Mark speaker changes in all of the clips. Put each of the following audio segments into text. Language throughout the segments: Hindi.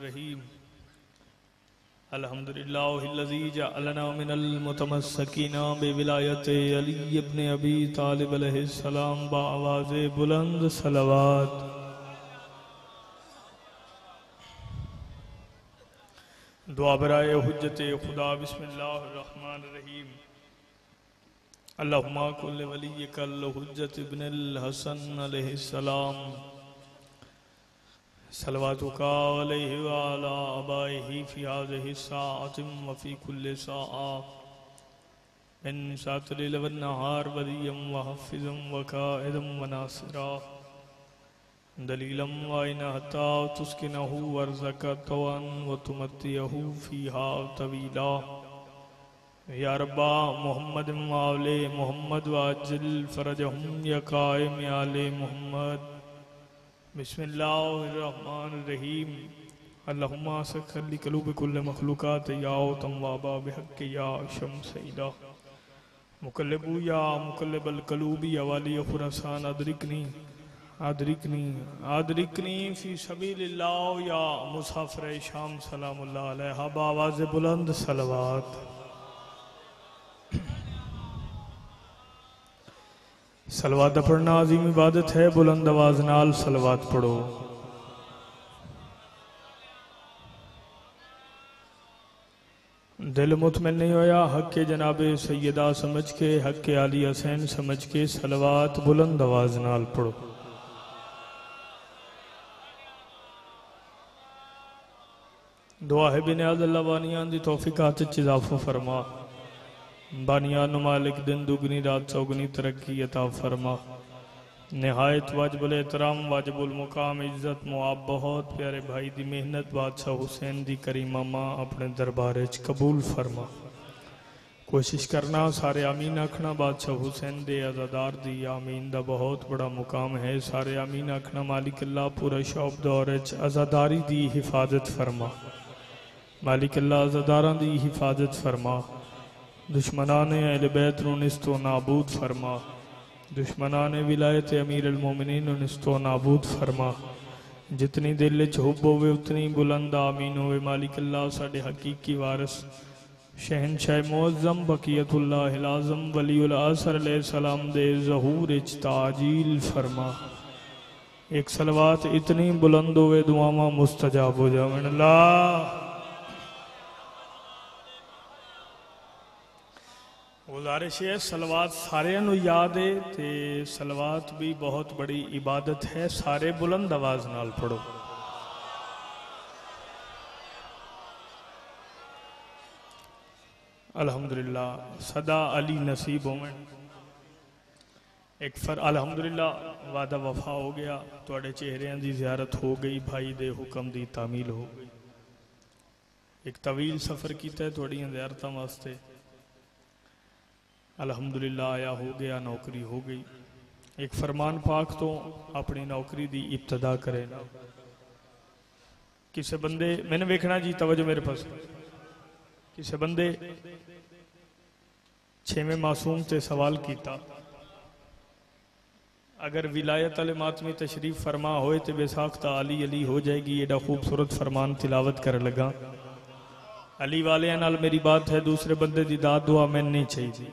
Speaker 1: रहीम। अल्हम्दुलिल्लाहिल्लज़ी जअलना मिनल मुतमस्सिकीना बिविलायति अली इब्न अबी तालिब अलैहिस्सलाम बाआवाज़े बुलंद सलवात। दुआ बराए हुज्जते खुदा। बिस्मिल्लाहिर्रहमानिर्रहीम। अल्लाहुम्मा कुल्ल वलिय्यकल हुज्जत इब्नुल हसन अलैहिस्सलाम सलवातुका अलैहि व अला आबाइहि फी हाज़िहि साअतिम व फी कुल्लि साअ मिन शातिल व नहार वलियम व हफ़िज़म व काइदम व नासिरा दलीलम व इन हत्ता तुस्किनहु वर्ज़क़तवन व तुमत्तियहु फ़ीहा तवीला। या रब्बा मोहम्मद वाले मोहम्मद वाजिल फ़रजहुम या कायम आले मोहम्मद। बिस्मिल्लाहिर्रहमानिर्रहीम। अल्लाहुम्मा सख्खिर लिक़ुलूबि कुल्लि मख़लूक़ात या तम्वाबा बिहक़्क़ि या शम्सइदा मुक़ल्लिबु या मुक़ल्लिबल क़ुलूबि या वाली खुरासान अदरिकनी फ़ी सबीलिल्लाह या मुसाफ़िर शाम सलामुल्लाह अलैहा बाआवाज़े बुलंद सलवात। सलवात पढ़ना अजीम इबादत है, बुलंद आवाज नाल सलवात पढ़ो। दिल मुतमइन नहीं होया हक के जनाबे सैयदा समझ के, हक के आली हसैन समझ के सलवात बुलंद आवाज नाल पढ़ो। दुआ है बिनियाज अल्लाह बानियान दी तौफीकात च इज़ाफ़ा फरमा। बानियान मालिक दिन दुगनी रात चौगनी तरक्की अता फरमा। नहायत वाजिबुल एहतराम वाजिबुल मुकाम इज्जत मुआब बहुत प्यारे भाई दी मेहनत बादशाह हुसैन दी करीमा मां अपने दरबार च कबूल फरमा। कोशिश करना सारे आमीन आखना। बादशाह हुसैन दे अज़ादार दी आमीन दा बहुत बड़ा मुकाम है। सारे आमीन आखना। मालिक अल्लाह पूरा शौब दौर च अज़ादारी दी हिफाजत फरमा। मालिक अल्लाह अज़ादारां दी हिफाजत फरमा। दुश्मनान अहले बैत नूं निस्तो नाबूद फरमा। दुश्मनान विलायत अमीर अल मोमिनीन नूं निस्तो नाबूद फरमा। जितनी दिल च हुब होवे उतनी बुलंद आमीन होवे। मालिक अल्लाह साडे हकीकी वारिस शहनशाह मुअज़्ज़म बक़ियतुल्लाहिल आज़म वलीउल असर अलैहिस्सलाम दे ज़हूर च ताजील फरमा। एक सलवात इतनी बुलंद होवे दुआवां मुस्तजाब हो जावन। अल्लाह गुजारिश है सलवात सारे याद है ते सलवात भी बहुत बड़ी इबादत है। सारे बुलंद आवाज नाल पढ़ो। अल्हम्दुलिल्लाह सदा अली नसीब होवन। एक अल्हम्दुलिल्लाह वादा वफा हो गया। तुहाडे चेहरिਆਂ ਦੀ ज़ियारत हो गई। भाई दे हुक्म दी तामील हो गई। एक तवील सफ़र किया है तुहाडीਆਂ ज़ियारतां वास्ते। अल्हम्दुलिल्लाह आया हो गया, नौकरी हो गई। एक फरमान पाक तो अपनी नौकरी दी इब्तदा करे ना। किसी बंदे मैंने वेखना जी, तवज्जो मेरे पास। किसी बंदे 6वें मासूम से सवाल किया, अगर विलायत अल मातमी तशरीफ फरमा होए तो बेसाख्ता अली अली हो जाएगी। एडा खूबसूरत फरमान तिलावत कर लगा। अली वाले नाल मेरी बात है, दूसरे बंदे दी दाद दुआ मैंने नहीं चाहिए।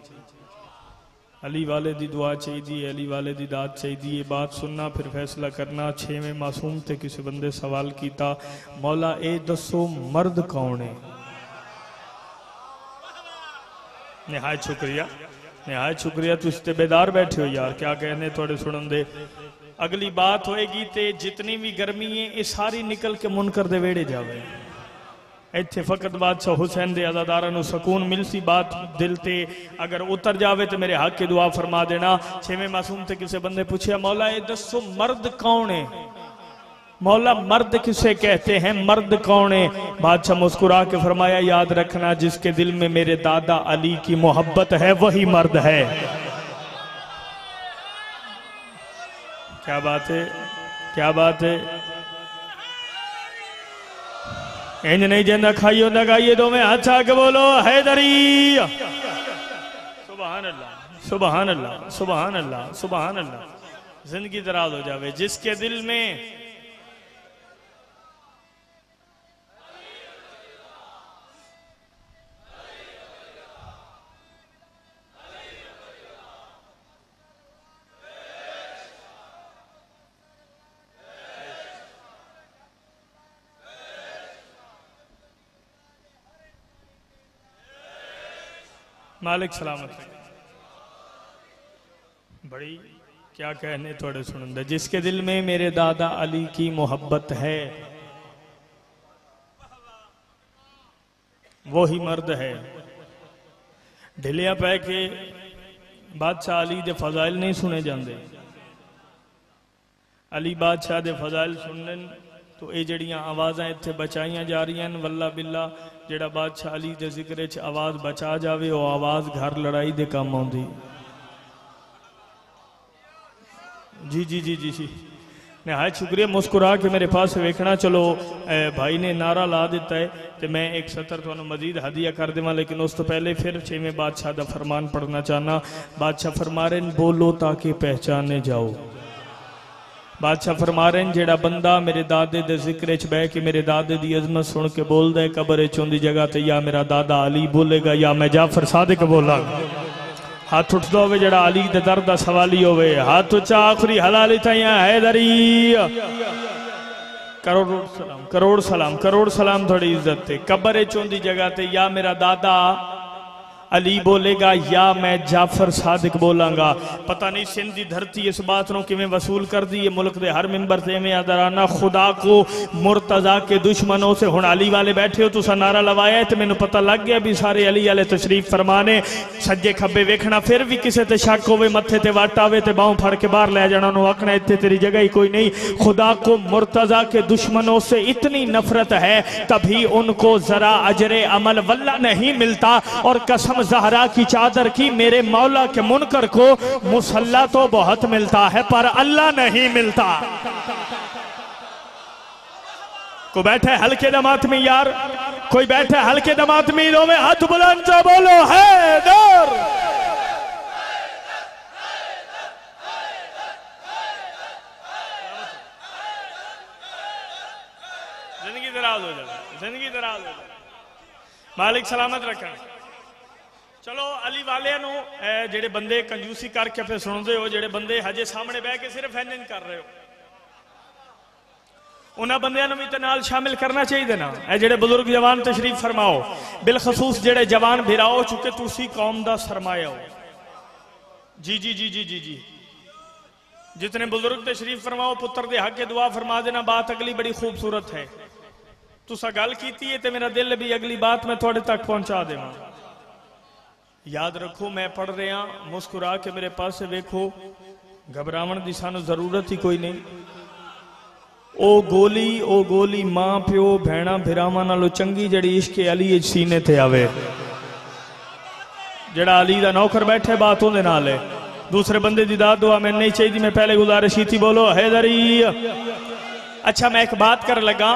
Speaker 1: अली वाले दी दुआ चाहिए, अली वाले दी दाद चाहिए। बात सुनना फिर फैसला करना। 6वें मासूम ते किसी बंदे सवाल किया, मौला ए दसो मर्द कौन है? निहायत शुक्रिया, निहायत शुक्रिया। तुम ते बेदार बैठे हो यार, क्या कहने थोड़े सुनन दे। अगली बात होएगी ते जितनी भी गर्मी है ये सारी निकल के मुनकर दे वेड़े जावे। इत्थे फकत बादशाह हुसैन दे अज़ादारां नूं सुकून मिलसी। बात दिल ते अगर उतर जावे तो मेरे हक की दुआ फरमा देना। 6वें मासूम ते किसी बंदे पूछा, मौला ये दसो मर्द कौन है? मौला मर्द किसे कहते हैं, मर्द कौन है? बादशाह मुस्कुरा के फरमाया, याद रखना जिसके दिल में मेरे दादा अली की मोहब्बत है वही मर्द है। क्या बात है, क्या बात है। इंज नहीं जिंदा खाइयो लगाइए दो में हाथ आके बोलो हैदरी। सुभान अल्लाह, सुभान अल्लाह, सुभान अल्लाह, सुभान अल्लाह। जिंदगी दराज हो जावे। जिसके दिल में मालिक सलामत है। बड़ी क्या कहने थोड़े सुनंदे। जिसके दिल में मेरे दादा अली की मोहब्बत है वो ही मर्द है। ढिलिया पै के बादशाह अली दे फजाइल नहीं सुने जाते। अली बादशाह दे फजाइल सुनने तो ये जड़ियाँ आवाज़ा इत्थे बचाइया जा रही हैं। वल्ला बिल्ला जेड़ा बादशाह अली दे जिक्र च आवाज़ बचा जावे वो आवाज़ घर लड़ाई दे काम आउंदी। जी जी जी जी जी नहायत शुक्रिया। मुस्कुरा के मेरे पास वेखना। चलो भाई ने नारा ला दिता है तो मैं एक सतर तुहानू मजीद हदिया कर देवां, लेकिन उस तो पहले फिर 6वें बादशाह का फरमान पढ़ना चाहना। बादशाह फरमा रहे हैं बोलो ताकि पहचाने जाओ। बादशाह फरमा रहे हैं जेड़ा बंदा मेरे दादे दे जिक्र च बह के मेरे दादे दी अजमत सुन के बोलदा है कब्र च उंदी जगह ते या मेरा दादा अली बोलेगा या मैं जाफर सादिक बोलांगा। हाथ उठदा होवे जेड़ा अली दे दर दा सवाली होवे। हाथ उच्चा आखिरी हलाली ताया हैदरी। करोड़ सलाम करोड़ सलाम करोड़ सलाम थोड़ी इज्जत थे। कब्र च उंदी जगह ते या मेरा दादा अली बोलेगा या मैं जाफर सादिक बोलांगा। पता नहीं सिंध की धरती इस बात को किवें वसूल कर दी है। मुल्क के हर मिंबर से में आदराना खुदा को मुर्तजा के दुश्मनों से हुण अली वाले बैठे हो तुसा नारा लवाया है तो मैनू पता लग गया भी सारे अली वाले तशरीफ फरमाने। सज्जे खब्बे वेखना फिर भी किसी ते शक होवे मत्थे ते वट आवे ते बाहों फड़ के बाहर लै जाना। उन्होंने आखना इत्थे तेरी जगह ही कोई नहीं। खुदा को मुर्तजा के दुश्मनों से इतनी नफरत है तभी उनको जरा अजरे अमल वल्ला नहीं मिलता। और कसम ज़हरा की चादर की मेरे मौला के मुनकर को मुसल्ला तो बहुत मिलता है पर अल्लाह नहीं मिलता। कोई बैठे हल्के दमात में यार, कोई बैठे हल्के दमात में में हाथ बुलंद से बोलो हैदर। जिंदगी दराज हो जाए, जिंदगी दराज हो जाए। मालिक सलामत रखा। चलो अली वाले जेडे बंदे कंजूसी करके फिर सुनते हो, जेडे बंदे हजे सामने बह के सिर्फ एन कर रहे हो, उन्होंने बंदियां भी तो नाल शामिल करना चाहिए ना। जेडे बुजुर्ग जवान तशरीफ फरमाओ, बिलखसूस जेडे जवान भिराओ चुके तुसी कौम का सरमाया हो। जी जी जी जी जी जी जितने बुजुर्ग तशरीफ फरमाओ पुत्र दे हक के दुआ फरमा देना। बात अगली बड़ी खूबसूरत है। तुसा गल कीती है तो मेरा दिल भी अगली बात मैं थोड़े तक पहुंचा देवां। याद रखो मैं पढ़ रहा, मुस्कुरा के मेरे पास से वेखो, घबरावन की सानू जरूरत ही कोई नहीं। ओ गोली मां प्यो भैणा भिरावां नालों चंगी जड़ी इश्क अली सीने ते आवे। जड़ा अली दा नौकर बैठे बात उहदे नाल है, दूसरे बंदे दी दाद दुआ मैं नहीं चाहिए। मैं पहले गुजारिश की थी बोलो हैदरी। अच्छा मैं एक बात कर लगा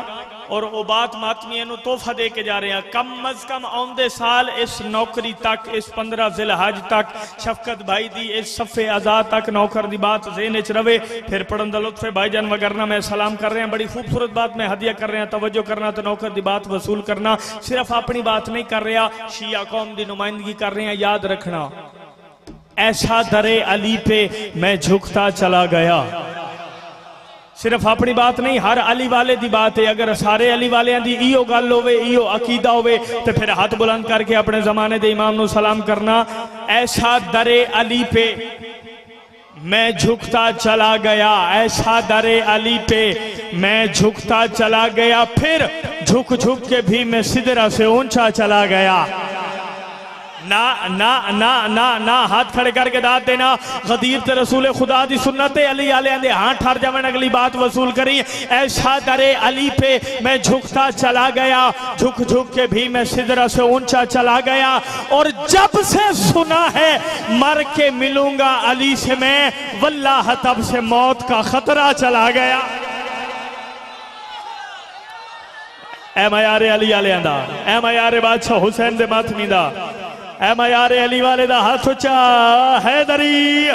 Speaker 1: और वो बात मातमिया नू तोहफा दे के जा रहे हैं। कम अज कम आउंदे साल इस नौकरी तक, इस 15 जिलहज तक, शफकत भाई दी इस सफ़े आजाद तक नौकर दी बात ज़हन च रवे। फिर पढ़न दा लुत्फ है भाईजान वगरना मैं सलाम कर रहे हैं। बड़ी खूबसूरत बात मैं हदिया कर रहे हैं। तवज्जो करना तो नौकर दी बात वसूल करना। सिर्फ अपनी बात नहीं कर रहा, शिया कौम की नुमाइंदगी कर रहे हैं। याद रखना ऐसा दरे अली पे मैं झुकता चला गया। सिर्फ अपनी बात नहीं, हर अली वाले दी बात है। अगर सारे अली वाले दी इयो गल होवे, इयो अकीदा होवे तो फिर हाथ बुलंद करके अपने जमाने दे इमाम नू सलाम करना। ऐसा दरे अली पे मैं झुकता चला गया, ऐसा दरे अली पे मैं झुकता चला गया, फिर झुक झुक के भी मैं सिदरा से ऊंचा चला गया। ना ना ना ना ना हाथ खड़े करके दाद देना। गदीर ते रसूल खुदा दी सुन्नत अली आले दे हाथ ठहर जावन। अगली बात वसूल करी। ऐसा दरे अली पे मैं झुकता चला गया, झुक झुक के भी मैं सिदरा से ऊंचा चला गया। और जब से सुना है मर के मिलूंगा अली से मैं, वल्लाह तब से मौत का खतरा चला गया। ऐ मयारे अली आले दा, ऐ मयारे बादशाह हुसैन दे मातमी दा, ऐ मयारे अली वाले दा हाथ उच्चा हैदरी।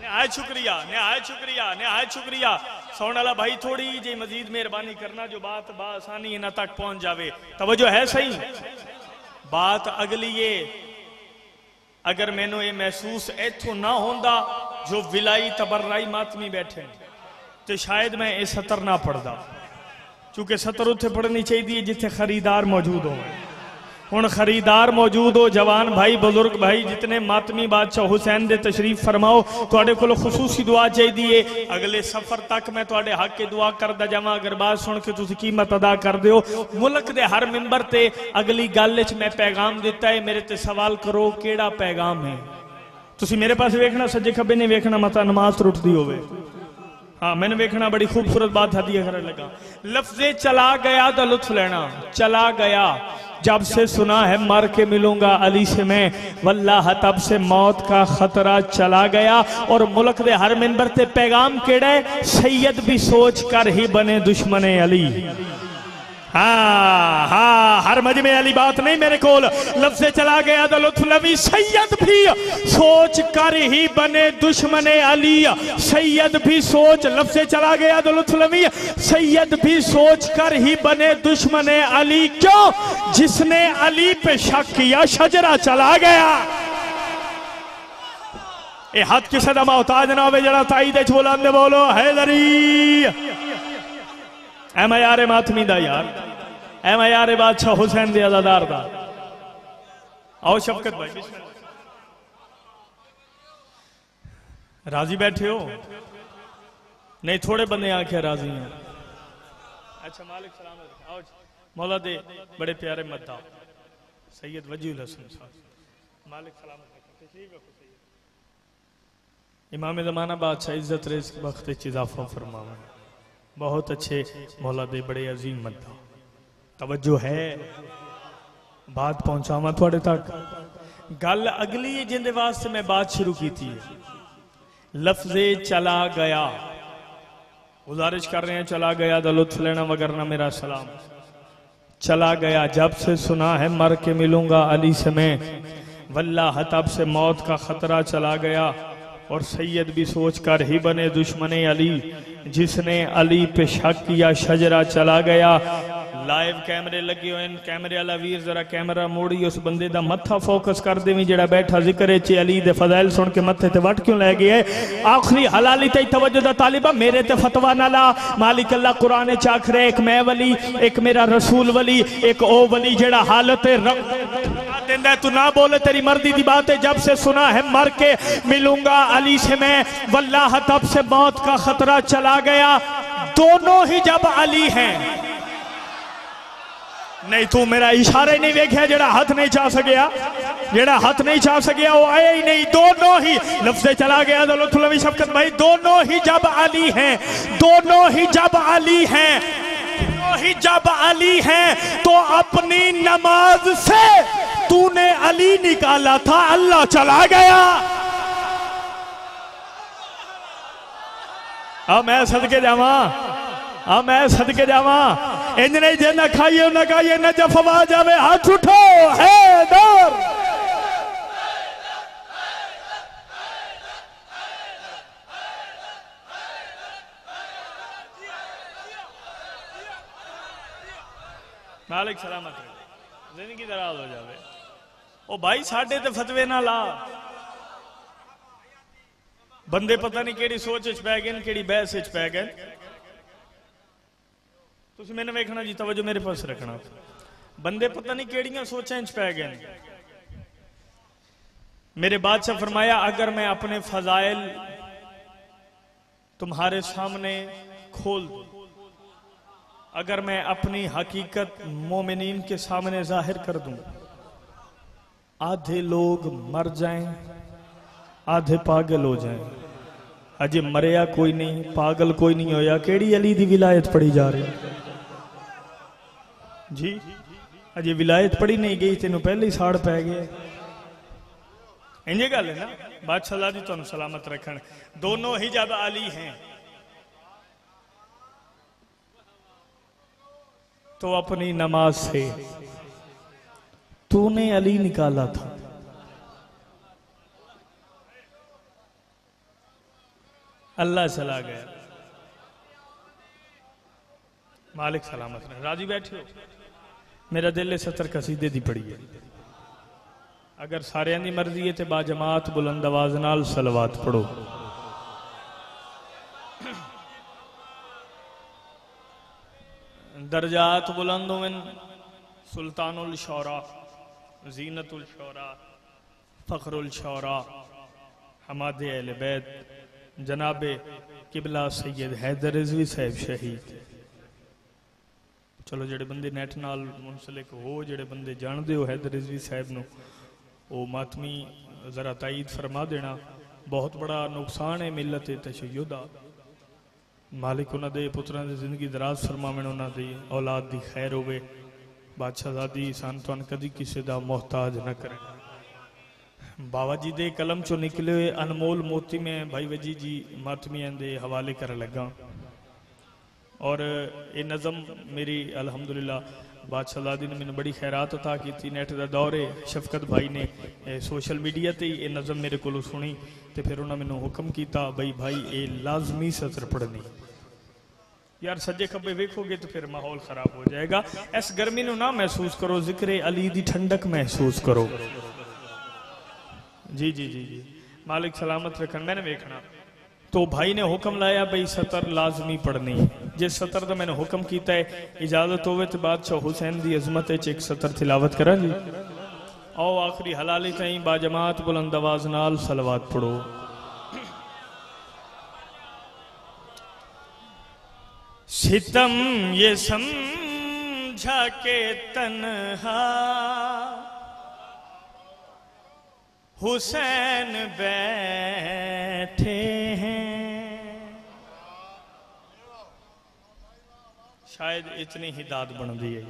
Speaker 1: निहायत शुक्रिया, निहायत शुक्रिया, निहायत शुक्रिया। सोने वाला भाई थोड़ी जी मजीद मेहरबानी करना जो बात आसानी इन्हां तक पहुंच जावे। तवज्जो है सही बात अगली ये, अगर मैनू ये महसूस इथों ना होंदा जो विलाई तबर्राई मातमी बैठे तो शायद मैं ये सतर ना पढ़दा। चूंकि सतर उत्थे पढ़नी चाहिए जिथे खरीदार मौजूद हो। हुण खरीदार मौजूद हो, जवान भाई बुजुर्ग भाई जितने मातमी बादशाह हुसैन दे तशरीफ फरमाओ। तुहाडे कोल खुसूसी दुआ चाहिए, अगले सफर तक मैं तुहाडे हक के दुआ करदा जावां। अगर बात सुन के तुसीं कीमत अदा कर दिओ। मुल्क दे हर मिंबर ते अगली गल विच मैं पैगाम दिता है, मेरे ते सवाल करो केड़ा पैगाम है। तुसीं मेरे पास वेखना, सज्जे खब्बे नहीं वेखना, मता नमाज टुटदी होवे। हाँ मैंने वेखना, बड़ी खूबसूरत बात हदिया करने लगा। लफ्ज़े चला गया तो लुत्फ लेना। चला गया जब से सुना है मर के मिलूंगा अली से मैं, वल्लाह तब से मौत का खतरा चला गया। और मुल्क दे हर मिंबर ते पैगाम केड़ा है, सैयद भी सोच कर ही बने दुश्मने अली। हाँ हाँ हर मजमे वाली बात नहीं मेरे को। लफ्ज़ चला गया तो लुत्फ लवी, सैयद भी सोच कर ही बने दुश्मने अली। सैयद भी सोच, लफ्ज़ चला गया तो लुत्फ लवी, सैयद भी सोच कर ही बने दुश्मने अली। क्यों? जिसने अली पे शक किया शजरा चला गया। ये हाथ की सदा मोहताज ना हो जरा ताई दे बोलांदे बोलो हैदरी। एम यारे मातमी दा यार, एम यारे बादशाह हुसैन दे अज़ादार दा। आओ शफकत भाई, राजी बैठे हो? नहीं थोड़े बंदे आके राजी हैं। अच्छा मालिक सलामत। आओ मौला दे बड़े प्यारे मद्दा सैयद वजीहुल हसन साहब, मालिक सलामत। इमाम ज़माना बादशाह इज्जत रेज़ वक्त इजाफा फरमावे। बहुत अच्छे मौला दे बड़े अजीम मद्दा। तवज्जो है, बात पहुंचावा थोड़े तक। गल अगली है जिंदे वास्ते मैं बात शुरू की थी। लफ्ज़े चला गया, गुजारिश कर रहे हैं चला गया तो लुत्फ लेना, वगरना मेरा सलाम। चला गया जब से सुना है मर के मिलूंगा अली से मैं, वल्लाह तब से मौत का खतरा चला गया। और सैयद भी सोच कर ही बने दुश्मने अली। जिसने अली पे शक किया शजरा चला गया। लाइव कैमरे लगे हुए, कैमरे वाला वीर जरा कैमरा मोड़ी उस बंदे दा मत्था फोकस कर देवी जेड़ा बैठा जिक्र च अली दे फजाइल सुन के मत्थे ते वट क्यों लै गया। आखिरी हलाली ते तवज्जो दा तालिबा, मेरे ते फतवा ना ला। मालिक अल्लाह कुरान च आख रहे, एक मैं वली, एक मेरा रसूल वली, एक ओ वली जेड़ा हालत देंदा। तू ना बोले, तेरी मर्जी दी बात है। जब से सुना है मर के मिलूंगा अली से मैं, वल्लाह तब से मौत का खतरा चला गया। दोनों ही जब अली हैं। नहीं तू मेरा इशारा ही नहीं देखा, जेड़ा हाथ नहीं चा सकिया, जेड़ा हाथ नहीं चा सकिया वो आया ही नहीं। दोनों ही लफ्ज़ चला गया तो लुत्फ़ शफकत भाई, दोनों ही जब अली हैं, दोनों ही जब अली हैं, दोनों ही जब अली हैं। तो अपनी नमाज से तूने अली निकाला था, अल्लाह चला गया। अब मैं सदके जावा, अब मैं सदके जावा। इंज नहीं जे न खाइए न खाइए न जफवा जावे, हाथ उठो है दौर। मालिक सलामत रहे, जिंदगी दराज हो जावे। ओ भाई साढ़े ते फतवे ना ला। बंदे पता नहीं केड़ी सोच च पै गए, केड़ी बहस च पै गए। तुसीं मैंने वेखना जी, तवज्जो मेरे पास रखना। बंदे पता नहीं केड़ियां सोचां च पै गए। मेरे बादशाह फरमाया, अगर मैं अपने फजाइल तुम्हारे सामने खोल दूं, अगर मैं अपनी हकीकत मोमिनीन के सामने जाहिर कर दूं, आधे लोग मर जाएं, आधे पागल हो जाएं। अजे मरिया कोई नहीं, पागल कोई नहीं होया, केड़ी अली दी विलायत पढ़ी जा रही जी। अजे विलायत पढ़ी नहीं गई, तेन पहले ही साड़ पै गया। इंजे गल है ना। बादशाह जी तुहानू सलामत रखन। दोनों ही जब अली हैं तो अपनी नमाज से तूने अली निकाला था। अल्लाह चला गया। मालिक सलामत रहे। राजी बैठे हो? मेरा दिल 70 कसीदे दी पड़ी है। अगर सारे दी मर्जी है तो बाजमात बुलंद आवाज नाल सलवात पढ़ो। दर्जात बुलंद होवन, सुल्तानुल शौरा ज़ीनतुल शौरा, फ़ख्रुल शौरा, हमादे अहले बैत, जनाबे किबला सैयद हैदर रिज़वी साहब शहीद। चलो जेडे बंदे नेट नाल मुंसलिक हो, जेडे बंदे जानते हो हैदर रिज़वी साहब नूं, वो मातमी जरा तायीद फरमा देना। बहुत बड़ा नुकसान है मिलत तशय्युद दा। मालिक उन्होंने पुत्रां की जिंदगी दराज फरमावे, उन्होंने औलाद की खैर होवे, बादशाहजादी सन तुहानू कदी किसी का मोहताज न करे। बाबा जी दे कलम चो निकले हुए अनमोल मोती में भाई वजी जी मातमियां दे हवाले कर लगा। और ये नज़म मेरी अल्हम्दुलिल्लाह बादशाहजादी ने मैंने बड़ी खैरात अता की। नेट का दौर है, शफकत भाई ने सोशल मीडिया ते ये नज़म मेरे को सुनी तो फिर उन्होंने मैंने हुक्म किया बई भाई ये लाजमी सतर पढ़नी। यार सज्जे खब्बे वेखोगे तो फिर माहौल खराब हो जाएगा। इस गर्मी नू ना महसूस करो, जिक्र अली दी ठंडक महसूस करो। जी जी जी जी मालिक सलामत रखन। मैंने वेखना तो भाई ने हुक्म लाया बई सतर लाजमी पढ़नी। जिस सतर का मैंने हुक्म किया है इजाजत होवे तो बादशाह हुसैन की अजमत एक सतर तिलावत करा जी। आओ आखिरी हलाली ताई बाजमात बुलंद आवाज नाल सलवात पढ़ो। सितम ये समझा के तन्हा हुसैन बैठे हैं, शायद इतनी ही दाद बनती है।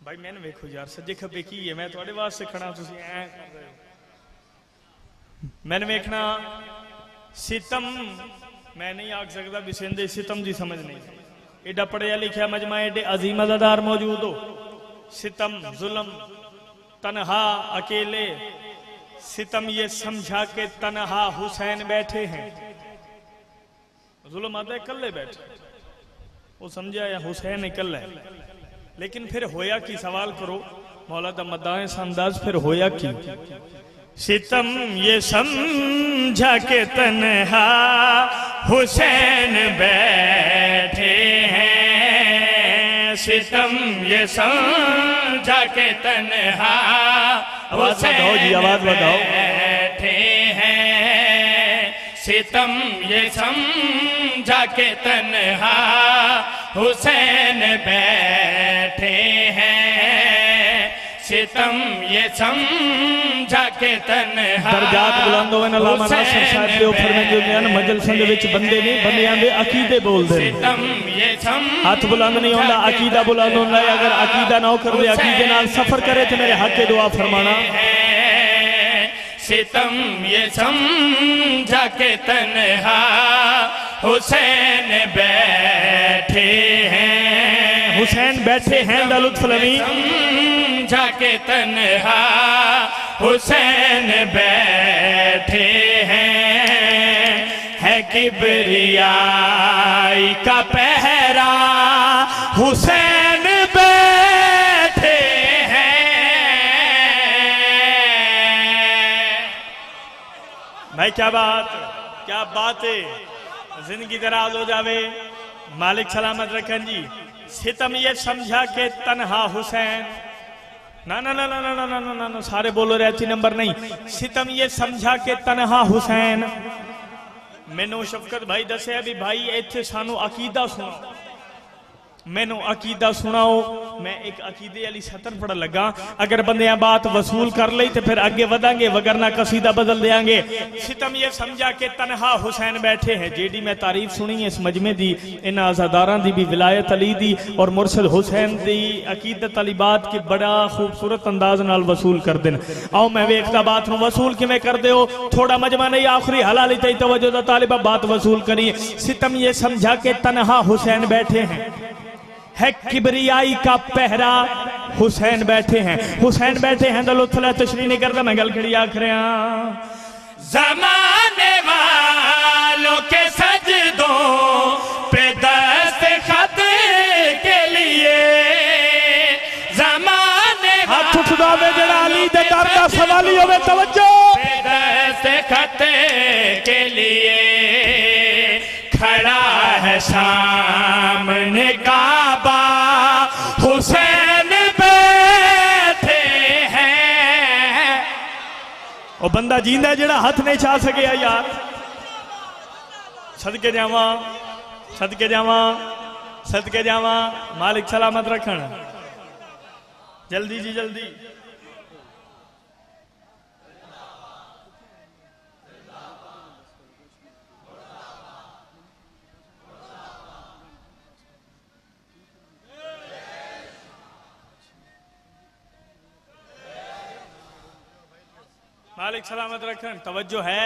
Speaker 1: भाई मैंने वेखो यार सज्जे खब्बे की है, मैं थोड़े वास्ते खड़ा तुसीं ऐ कर रहे हो। मैंने वेखना सितम मैं नहीं आख सकता भी सिंधे सितम की समझ नहीं। एडा पढ़िया लिखा मजमा एडे अजीम अदादार मौजूद हो। सितम जुल्म तनहा अकेले, सितम ये समझा के तनहा हुसैन बैठे हैं। जुल्म आता कल्ले बैठे, वो समझा या हुसैन इकल्ला है। लेकिन फिर होया की सवाल करो मौला दा मदाए अंदाज फिर होया की। सितम ये समझा के तन्हा हुसैन बैठे हैं, सितम ये समझा के तन्हा हुसैन बैठे हैं, सितम ये समझा के तन्हा हुसैन बैठे हैं, सितम ये समझा के तन्हा। दरजात बुलंद होवे ना अल्लाह नासर साहब दे ऊपर में जो ने मजलिसां दे विच बंदे ने बंदियां दे अकीदे बोलदे ने। सितम ये हाथ बुलंद नहीं होंदा, अकीदा बुलंद होंदा है। अगर अकीदा ना हो कर दे अकीदे नाल सफर करे तो मेरे हक के दुआ फरमाना। सितम ये समझा के तन्हा हुसैन बैठे हैं, हुसैन बैठे हैं दा लुत्फ लवी। समझा के तन्हा हुसैन बैठे हैं, है किबरियाई का पहरा हुसैन बैठे हैं। भाई क्या बात है। जिंदगी दराज हो जावे, मालिक सलामत रखन जी। सितम ये समझा के तन्हा हुसैन, ना ना ना ना ना ना ना ना ना सारे बोलो रहती नंबर नहीं। सितम ये समझा के तन्हा हुसैन। मैनू शफकत भाई दसिया भी भाई इत्थे सानू अकीदा सुनाओ, मैनू अकीदा सुनाओ। मैं एक अकीदे वाली सतर पढ़ लगा। अगर बंदे बात वसूल कर ली तो फिर आगे वधांगे, वगरना कसीदा बदल देंगे। सितम ये समझा के तन्हा हुसैन बैठे हैं। जेडी मैं तारीफ सुनी है इस मजमे दी, इन आजादारां दी भी, विलायत अली दी और मुर्शद हुसैन दी अकीदत अली बात की बड़ा खूबसूरत अंदाज नाल वसूल कर देन। आओ मैं वेखदा बात नूं वसूल किवें करदे हो। थोड़ा मजमा नहीं, आखिरी हलाली तई तवज्जो दा तालिबा बात वसूल करी। सितम ये समझा के तन्हा हुसैन बैठे हैं, है किबरियाई का पहरा हुसैन बैठे हैं। हुसैन बैठे हैं लुत्फला तशरीह नहीं करता, मैं गल खड़ी आख रहा। जमाने वालों के सजदों पे दस्तखत के लिए, जमाने हाथ उठदावे जड़ा अली दे दर दा सवाली होवे तवज्जो। दस्तखत के लिए खड़ा है सामने काबा हुसैन बैठे बंदा जींदा जेड़ा हाथ नहीं चा सके यार। सदके जावा, सदके जावा, सदके जावा। मालिक सलामत रखन। जल्दी जी जल्दी। मालिक सलामत रखन। तवज्जो है,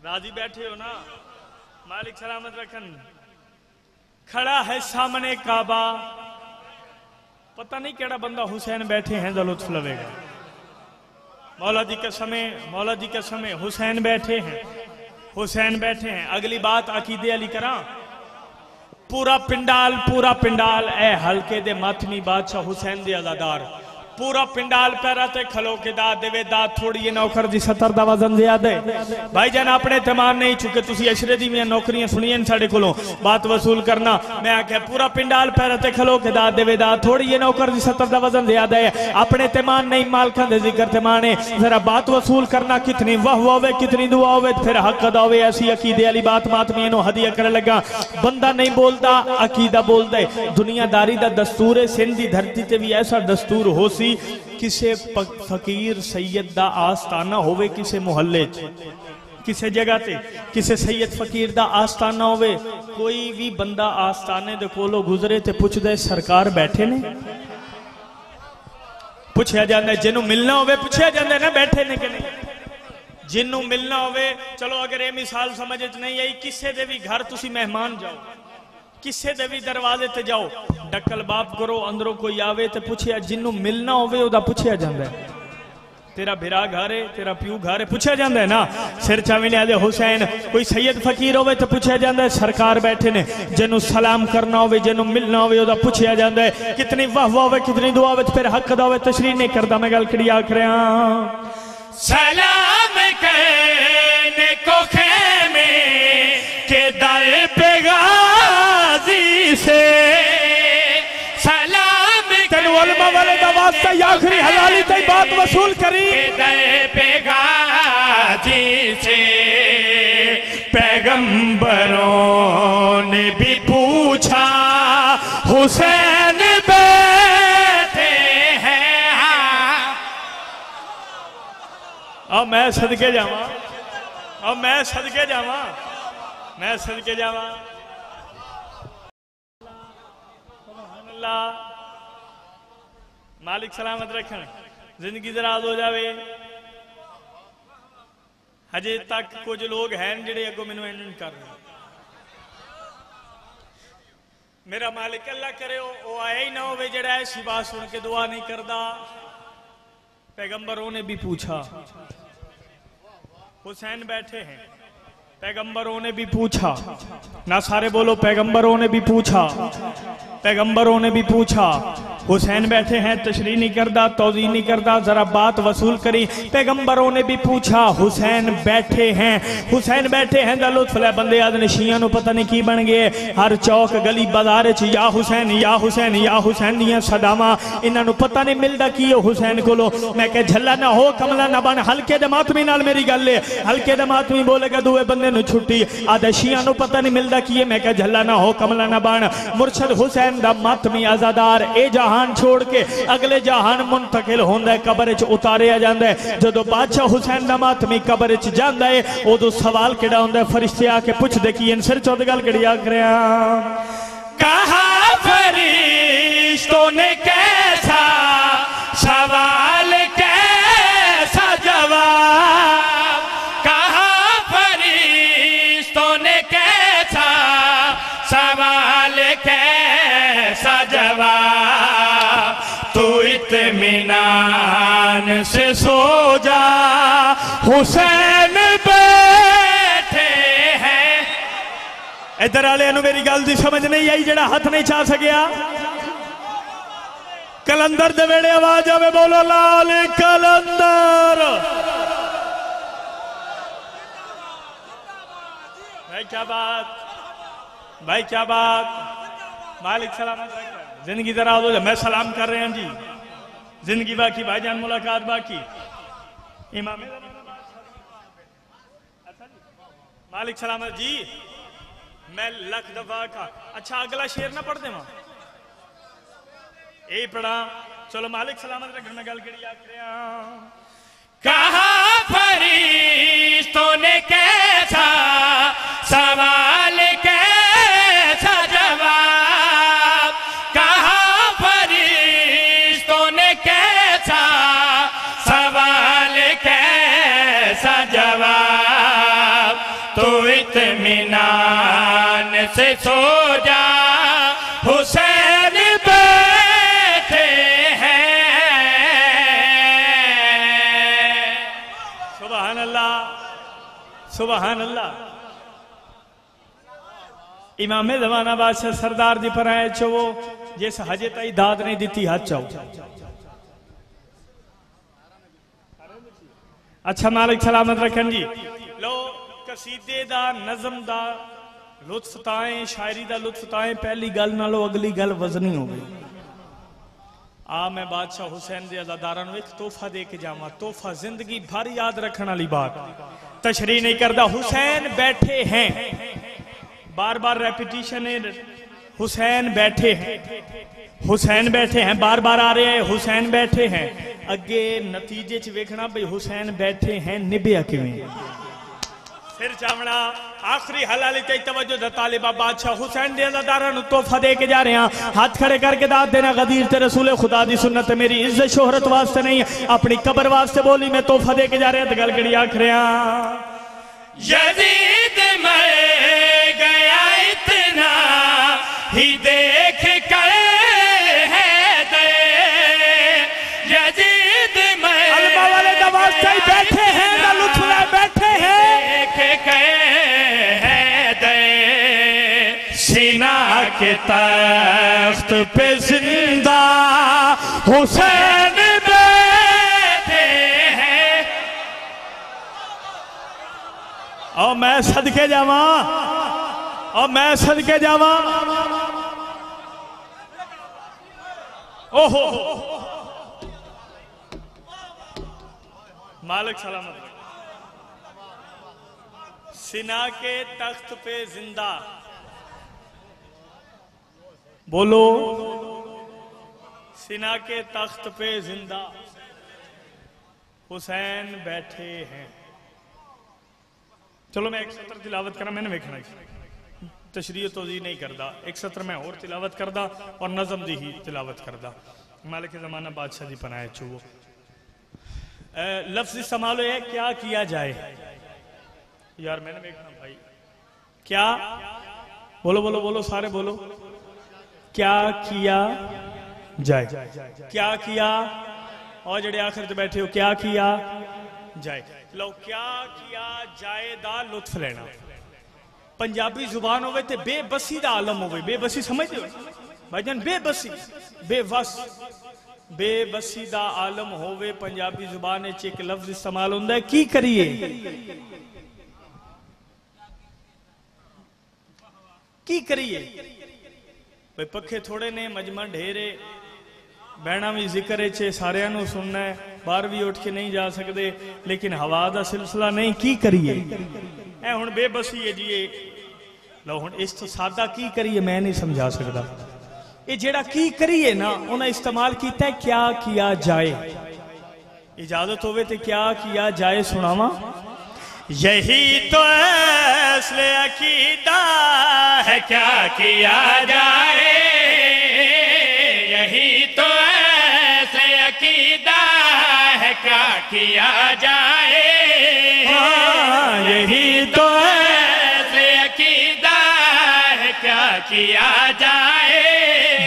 Speaker 1: राजी बैठे हो ना? मालिक सलामत रखन। खड़ा है सामने काबा, पता नहीं केड़ा बंदा हुसैन बैठे हैं तो लुत्फ लवेगा। मौला जी के समय, मौला जी के समय हुसैन बैठे हैं, हुसैन बैठे हैं। अगली बात अकीदे अली करा। पूरा पिंडाल ए हल्के दे मातमी बादशाह हुसैन दे अज़ादार पूरा पिंडाल पैरा ते खलो के दाद देवे। दाद थोड़ी नौकर दी 70 दा वजन ज्यादा है। भाई जान अपने तमान नहीं चुके, तुसी अशरे दी नौकरियां सुनियन साडे कोलों बात वसूल करना। मैं आख्या पूरा पिंडाल पैरा ते खलो के दाद देवे। दाद थोड़ी नौकर दी 70 दा वजन ज्यादा है। अपने तमान नहीं मालकां दे जिक्र तमान है। जरा बात वसूल करना, कितनी वाह होवे कितनी दुआ होवे फिर हक अदा होवे। ऐसी अकीदे वाली बात मातमी नो हदिया कर लगा। बंदा नहीं बोलता, अकीदा बोलदा है। दुनियादारी दा दस्तूर है। सिंध दी धरती ते भी ऐसा दस्तूर हो सी, किसे फकीर सैयद दा आस्ताना होवे, किसे मुहल्ले किसे जगह ते किसे सैयद फकीर दा आस्ताना होवे। कोई भी बंदा आस्ताने दे कोलों गुजरे ते पुछदे सरकार बैठे ने? पुछया जांदा जिन्हों मिलना होवे पुछया जांदा ना बैठे ने कि नहीं। जिन्हों मिलना होवे, चलो अगर ये मिसाल समझ नहीं आई, किसे दे भी घर तुसी मेहमान जाओ, किसे दे भी दरवाजे ते जाओ, डक्कल बाप करो, अंदरों कोई आवे ते पूछया, जिन्हों मिलना होवे ओदा पूछया जांदा है। तेरा बिरा घर है, तेरा प्यू घर है, पूछया जांदा है ना। सिर चाविने आदे हुसैन। कोई सैयद फकीर होवे तो पूछया जांदा है सरकार बैठे ने। जिन्हों सलाम करना होवे, जिन्हों मिलना होवे ओदा पूछया जांदा है। कितनी वाह वाह होवे कितनी दुआ होवे फिर हक अदा होवे। तशरीह नहीं करदा, मैं गल कड़ी आख रहा। सलाम कहने को खेमे के दर पे गाजी से सलाम तेन उलमा वाले दा वास्ता आखिरी हलाली ते बात वसूल करी। दर पे गाजी से पैगंबरों ने भी पूछा हुसैन बैठे हैं। अब मैं सदके जावा, अब मैं सदके जावा, मैं सदके जावा। मालिक सलामत रखन, जिंदगी दराज हो जावे। हजे तक कुछ लोग हैं जिहड़े अगों मैनूं इंज कर रहे। मेरा मालिक अल्लाह करे वो आया ही ना होवे जिहड़ा ऐसी बात सुन के दुआ नहीं करता। पैगंबरों ने भी पूछा, हुसैन बैठे हैं, पैगंबरों ने भी पूछा ना। सारे बोलो, पैगंबरों ने भी पूछा, पैगंबरों ने भी पूछा। हुसैन बैठे हैं, तशरीह नहीं करता, तौज़ीह नहीं करता, जरा बात वसूल करी। पैगंबरों ने भी पूछा, हुसैन बैठे हैं, हुसैन बैठे हैं दा लुत्फ लै। बंदे आदने शियां नूं पता नहीं की बन गए। हर चौक गली बाजार च या हुसैन या हुसैन या हुसैन दियां सदावां। इन्हां नूं पता नहीं मिलदा की हुसैन कोलों। मैं कह झल्ला ना हो, कमला ना बन। हल्के दे मातमी नाल मेरी गल है। हल्के दे मातमी बोलेगा दूए बंदे नूं छुट्टी। आदे शियां नूं पता नहीं मिलदा की। मैं कह झल्ला ना हो, कमला ना बन। मुर्शद हुसैन दा मातमी आजादार ए जहान छोड़ के अगले जहान मुंतकिल होंदा है, कब्र च उतारिया जांदा है। जदों बादशाह हुसैन दा मातमी कब्र च जांदा है, उदों सवाल किहड़ा हुंदा है? फरिश्ते आके पुछदे की इन सिर चौथ गल किहड़ी आख रहा। कहा फरिश्तों ने कैसा सवाल कैसा जवाब। कहा फरिश्तों ने कैसा सवाल कैसा जवाब। तू इत्मीनान से सो जा, हुसैन बैठे हैं। इधर वाले मेरी गल दी समझ नहीं आई, जेड़ा हाथ नहीं चा सकिया। कलंदर दे वेड़े आवाज आवे, बोलो लाल कलंदर। भाई क्या बात, भाई क्या बात। मालिक सलामत रखे, जिंदगी दराज हो जाए। मैं सलाम कर रहे हैं जी, जिंदगी बाकी, भाईजान मुलाकात बाकी। इमाम मालिक सलामत जी, मैं लख दफा का अच्छा अगला शेर ना पढ़ देवा, यही पढ़ा। चलो मालिक सलामत रखने में गल करी
Speaker 2: कहा फरिश्तों ने कैसा सवाल कैसा जवाब, कहा फरिश्तों ने कैसा सवाल कैसा जवाब, तो इत्मीनान से सो जा हुसैन बैठे हैं।
Speaker 1: सुभान अल्लाह सुभान अल्लाह। इमामे ज़माना बादशाह सरदार दी पराए चो जिस हजे ताई दाद नहीं दी हाथ चाओ। अच्छा मालिक सलामत रखन जी। लो कसीदे दा नज़म दा लुत्फ ताए, शायरी दा लुत्फ ताए, पहली गल नालों अगली गल वजनी हो गई। आ मैं बादशाह हुसैन दे अज़ादारां नूं एक तोहफा दे के जावां, तोहफा जिंदगी भर याद रखने वाली बात। तशरीह नहीं करता, हुसैन बैठे हैं, बार बार रेपिटिशन है, हुसैन बैठे हैं, हुसैन बैठे हैं, बार बार आ रहे हैं हुसैन बैठे हैं। अगे नतीजे च वेखना भाई हुसैन बैठे हैं निभया किवें। फिर चावना आखिरी हलाली ते तवज्जो दा तालिबा बादशाह हुसैन दे अज़ादारां नूं तोहफा दे के जा रहे हैं। हाथ खड़े करके दाद देना, गदीर ते रसूल खुदा दी सुन्नत मेरी इज्जत शोहरत वास्ते नहीं, अपनी कब्र वास्ते बोली मैं तोहफा दे के जा रहे हैं। गल गड़ी आख रहे हैं
Speaker 2: यजीद मर गया इतना ही देख कर है दे, यजीद मर
Speaker 1: अलमा वाले दवास से बैठे हैं ना लुत्फुला बैठे हैं,
Speaker 2: देख कर है दे, सीना के तख्त पे जिंदा हुसैन बैठे हैं।
Speaker 1: और मैं सदके जावा, और मैं सदके जावा। ओहो मालिक सलामत। सीना के तख्त पे जिंदा, बोलो सीना के तख्त पे जिंदा हुसैन बैठे हैं। चलो मैं एक सत्र तिलावत करा, मैंने वेखना तशरीह तो जी नहीं करता, एक सत्र मैं और तिलावत करदा और नज़म दी ही तिलावत करदा। मालिक ज़माना बादशाह जी पनाए चो लफ्ज़ संभालो है क्या किया जाए। यार मैंने देखना भाई, क्या बोलो बोलो बोलो सारे बोलो, क्या किया जाए, क्या किया। और जड़े आखिर से बैठे हो क्या किया जाए, लो क्या किया जाए दा लुत्फ लेना। पंजाबी जुबान होवे ते बेबसी दा आलम होवे, बेबसी समझते हो भाईजान, बेबसी बेबस बेबसी दा आलम होवे। पंजाबी जुबान च एक लफ्ज इस्तेमाल होंदा है की करिए, की करिए। भाई पखे थोड़े ने मजमा ढेरे, बहना भी जिक्र चे सारियां नू सुनना है, बाहर भी उठ के नहीं जा सकते, लेकिन हवा का सिलसिला नहीं, की करिए। ए हुण बेबसी है जी, लो हुण इस तो सादा की करिए मैं नहीं समझा सकता। ये जेड़ा की करिए ना उन्हें इस्तेमाल किया है क्या किया जाए। इजाजत होवे तो क्या किया जाए सुनावा।
Speaker 2: यही तो असले अकीदा है क्या किया जाए, यही तो असले अकीदा है क्या किया जाए, यही तो असले अकीदा है क्या किया जाए।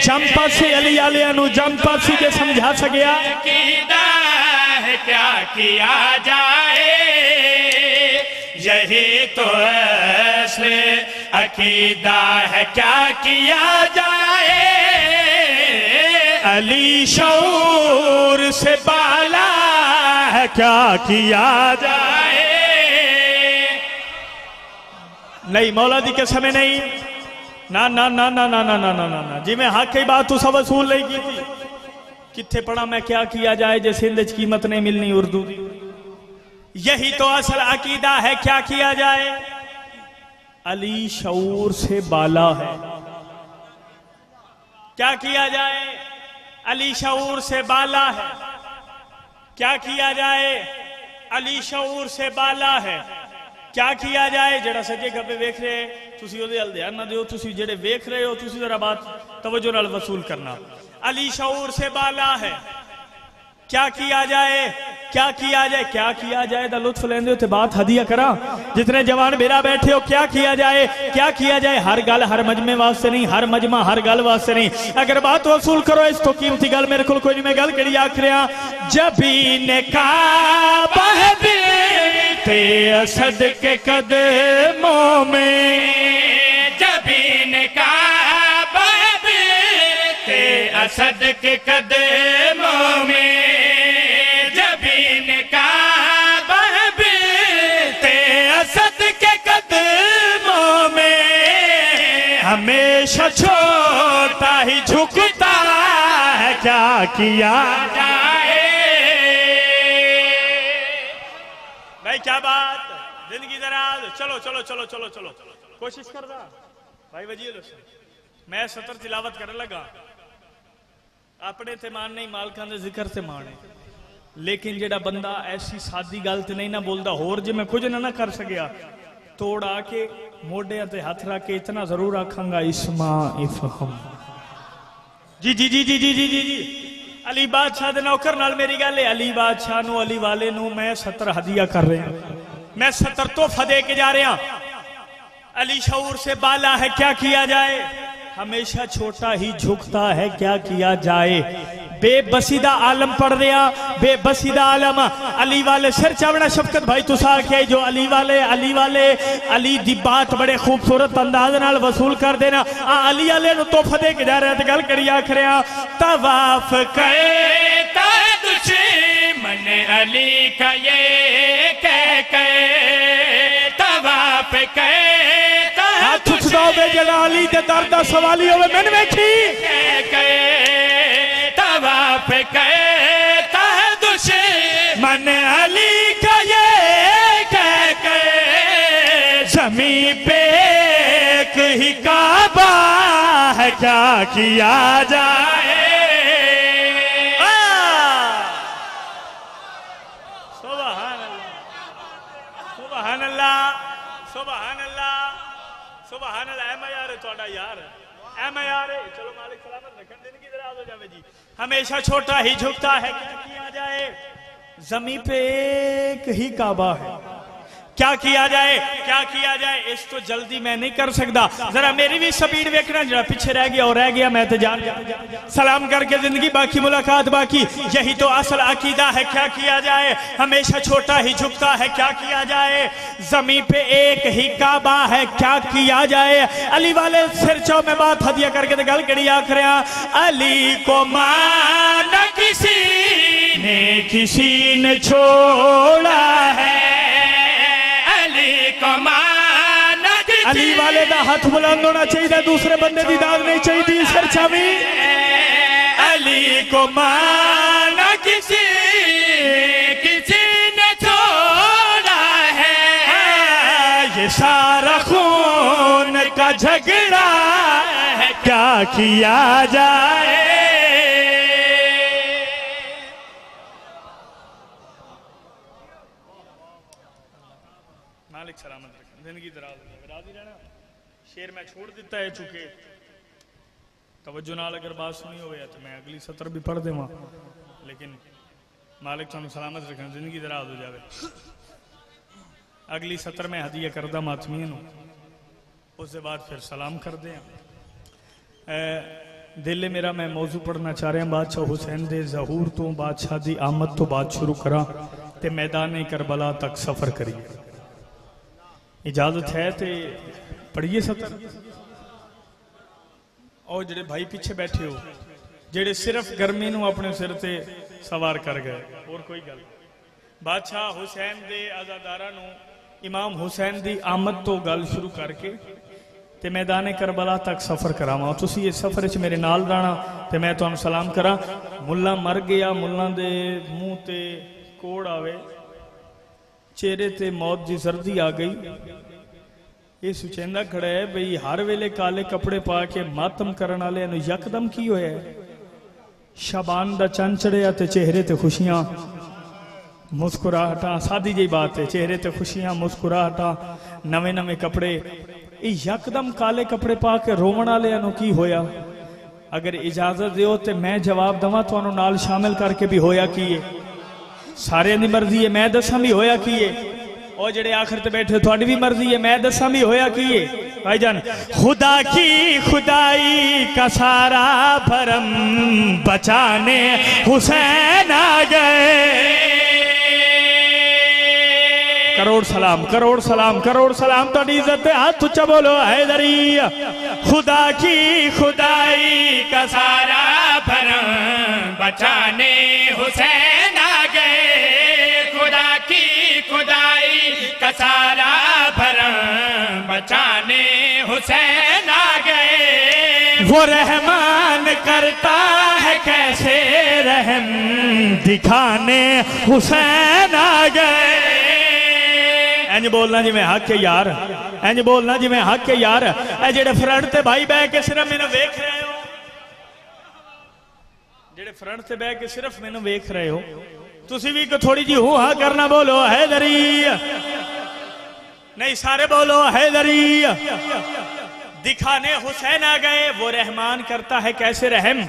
Speaker 1: जंपा से अली आलिया नु जंपा सी के समझा सकिया,
Speaker 2: अकीदा है क्या किया जाए, यही तो असले अकीदा है क्या किया जाए। अली शऊर से बाला है क्या किया जाए।
Speaker 1: नहीं मौला दी के समय नहीं, ना ना ना ना ना ना ना ना ना ना जी मैं हक की बात तू सब वसूल नहीं की थी। किथे पढ़ा मैं क्या किया जाए जे सिंध च कीमत नहीं मिलनी उर्दू दी। यही तो असल अकीदा है। क्या किया जाए? अली शऊर से बाला है। क्या किया जाए? अली शऊर से बाला है। क्या किया जाए? अली शऊर से बाला है। क्या किया जाए? जरा सजे खब्बे वेख रहे तुसी ओदे अल ध्यान ना दियो, तुसी जेड़े वेख रहे हो तुसी जरा बात तवज्जो नाल वसूल करना। अली शऊर से बाला है। क्या किया जाए? क्या किया जाए? क्या किया जाए दा लुत्फ लेंदे हो ते बात हदिया करा। जितने जवान मेरा बैठे हो, क्या किया जाए? क्या किया जाए? हर गल हर मजमे वास्ते नहीं, हर मजमा हर गल वास्ते नहीं। अगर बात वसूल करो इस तो कीमती गल मेरे को कोई नहीं। मैं गल कड़ी आख रहा, जबीन काबा ते असद के कदमों में,
Speaker 2: जबीन काबा ते असद के कदमों में, जबीन काबा ते असद के कदमों में,
Speaker 1: हमेशा छोटा ही झुकता है। क्या किया
Speaker 2: जाए?
Speaker 1: भाई क्या बात, जिंदगी दराज। चलो चलो चलो चलो चलो कोशिश कर रहा भाई वजीर। मैं सतर तिलावत करने लगा, अपने ते मान नहीं मालकां दे जिक्र ते मान है। लेकिन जेड़ा बंदा ऐसी सादी गल ते नहीं ना बोलता, होर जे मैं कुछ ना कर सकिया, तोड़ आके मोढे ते हाथ रख के इतना जरूर आखांगा, इस्मा इफहम। जी जी जी जी जी जी जी जी अली बादशाह दे नौकर नाल मेरी गल है। अली बादशाह नू, अली वाले नू मैं 70 हदिया कर रहा, मैं 70 तोहफा दे के जा रहा। अली शऊर से बाला है। क्या किया जाए? हमेशा छोटा ही झुकता है। क्या किया जाए? बेबसीदा आलम पढ़ रहा, बेबसीदा आलम। अली वाले सिर चावना शफकत भाई तुसा आख्या जो अली वाले अली दी बात बड़े खूबसूरत अंदाज नाल वसूल कर देना। अली वाले नु तोहफा दे के जा रहा, गल करी आख रहा, तवाफ
Speaker 2: कहता दुश्मन अली का ये कह तवाफ कहता
Speaker 1: हाथ उठाओगे जड़ा अली दे दर दा सवाली होवे। मैंने वेखी
Speaker 2: तवाफ कहता
Speaker 1: दुश्मन अली का ये कह जमीन पे एक ही काबा है। क्या किया जाए? सुभान अल्लाह, सुभान अल्लाह, सुभान अल्लाह, सुभान अल्लाह। ऐ मैं यार थोड़ा यार, ऐ मैं यार। चलो मालिक सलामत रखन, जिंदगी दराज हो जावे जी। हमेशा छोटा ही झुकता है। क्या किया जाए? जमीन पे एक ही काबा है। क्या किया जाए? क्या किया जाए? इस तो जल्दी मैं नहीं कर सकता, जरा मेरी भी स्पीड देखना। जरा पीछे रह गया और रह गया, मैं तो जान सलाम करके जिंदगी बाकी, मुलाकात बाकी। यही तो असल अकीदा है। क्या किया जाए? हमेशा छोटा ही झुकता है। क्या किया जाए? जमीन पे एक ही काबा है। क्या किया जाए? अली वाले सिर चौ में बात हदिया करके गल कड़ी आख रहा, अली को माना किसी ने छोड़ा है। अली वाले दा हाथ बुलंद होना चाहिए, दूसरे बंदे दी दाद नहीं चाहिए। सिर छावी
Speaker 2: अली को माना किसी ने छोड़ा है।
Speaker 1: ये सारा खून का झगड़ा है। क्या किया जाए? मालिक सलामत रखे, जिंदगी दराज राजी रहना। शेर मैं छोड़ दिता है, चूंकि तवज्जो नाल अगर बात सुनी हो तो मैं अगली सत्र भी पढ़ देवा, लेकिन मालिक तुहानू सलामत रखे, जिंदगी दराज हो जाए। अगली सत्र में हदिया करदा मातमीन नू, उसके बाद फिर सलाम कर दें। दिल मेरा मैं मौजू पढ़ना चाह रहा बादशाह हुसैन दे ज़हूर तो बादशाह दी आमद तो बात शुरू करा ते मैदान करबला तक सफर करिए। इजाजत है तो पढ़िए सतर। और जेडे भाई पीछे बैठे हो, जेडे सिर्फ गर्मी नू अपने सिर ते सवार कर गए, और कोई गल। बादशाह हुसैन दे आजादारा नू इमाम हुसैन दी आमद तो गल शुरू करके ते मैदान करबला तक सफर करावा। तुसी इस सफर च मेरे नाल रहना ते मैं तुहानू सलाम करा। मुल्ला मर गया, मुल्ला दे मुंह ते कोड़ आवे चेहरे ते मौत की सर्दी आ गई। ये सुचेंदा खड़ा है बई हर वेले काले कपड़े पा के मातम करने वाले यकदम की होया है? शाबान दा चंद चढ़िया ते चेहरे ते खुशियां मुस्कुराहटा, सादी जी बात है, चेहरे ते खुशियां मुस्कुराहटा, नवे नवे कपड़े, यकदम काले कपड़े पा के रोवण वाले की होया? अगर इजाजत दो तो मैं जवाब दवा तुहानू नाल शामिल करके भी होया की है? सारे दी मर्जी है, मैं दसा भी होया की है? और जेड़े आखिर ते बैठे थोड़ी भी मर्जी है, मैं दसा भी होया की है? भाईजान, खुदा की खुदाई का सारा भरम बचाने हुसैन आ गए। करोड़ सलाम, करोड़ सलाम, करोड़ सलाम, तो इज्जत हाथ उच्चा बोलो हैदरी। खुदा की खुदाई का सारा भरम
Speaker 2: बचाने हुसैन आ गए। खुदा की खुदाई का सारा भरम बचाने हुसैन आ गए।
Speaker 1: वो रहमान करता है कैसे रहम दिखाने हुसैन आ गए। इंज बोलना जी मैं हक है यार, इंज बोलना जी मैं हक है यार। ए जेड़े फ्रंट ते भाई बह के सिर्फ मैनू वेख रहे हो, जेड़े फ्रंट ते बह के सिर्फ मैनू वेख रहे हो, तुसी भी थोड़ी जी हूं हाँ करना, बोलो हैदरी। नहीं सारे बोलो हैदरी। दिखाने हुसैन आ गए, वो रहमान करता है कैसे रहम।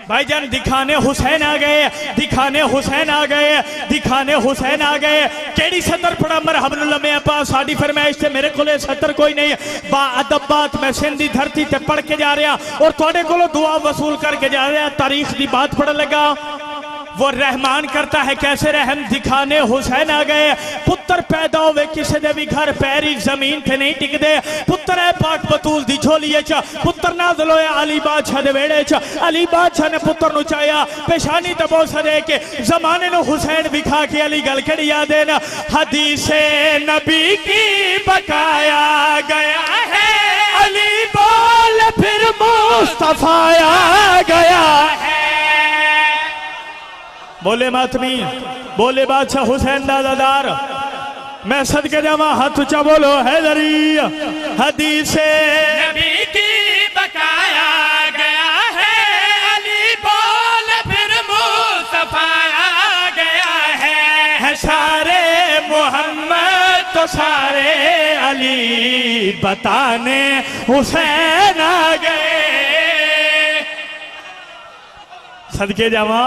Speaker 1: भाईजान दिखाने हुसैन आ गए, दिखाने हुसैन आ गए, दिखाने हुसैन आ गए। केड़ी सतर पड़ा मरहबन लम्हे पा साड़ी फरमाइश से मेरे को सतर कोई नहीं। बा अदब बात मैं सिंधी धरती ते पढ़ के जा रहा और थोड़े को दुआ वसूल करके जा रहा, तारीख की बात पढ़ लगा। वो रहमान करता है कैसे रहम दिखाने हुसैन आ गए। पुत्र पैदा होवे किसी दे भी घर पैरी जमीन थे नहीं टिकदे। पुत्र है पाक बतूल दी झोली च, पुत्र नाज़िल होया अली बादशाह दे वेड़े च। अली बादशाह ने पुत्र नु चाया पेशानी ते बोसा दे के जमाने नु हुसैन विखा के अली गल केड़ी याद है ना, हदीसे नबी की बकाया गया है। अली बोल फिर मुस्तफा आ गया है। बोले मातमी, बोले बादशाह हुसैन दादादार, मैं सदके जावा हाथ ऊंचा बोलो हैदरी। हदीसे
Speaker 2: नबी की बकाया गया है। अली बोल फिर मुस्तफा आ गया है।
Speaker 1: सारे मोहम्मद तो सारे अली बताने हुसैन आ गए। सदके जावा,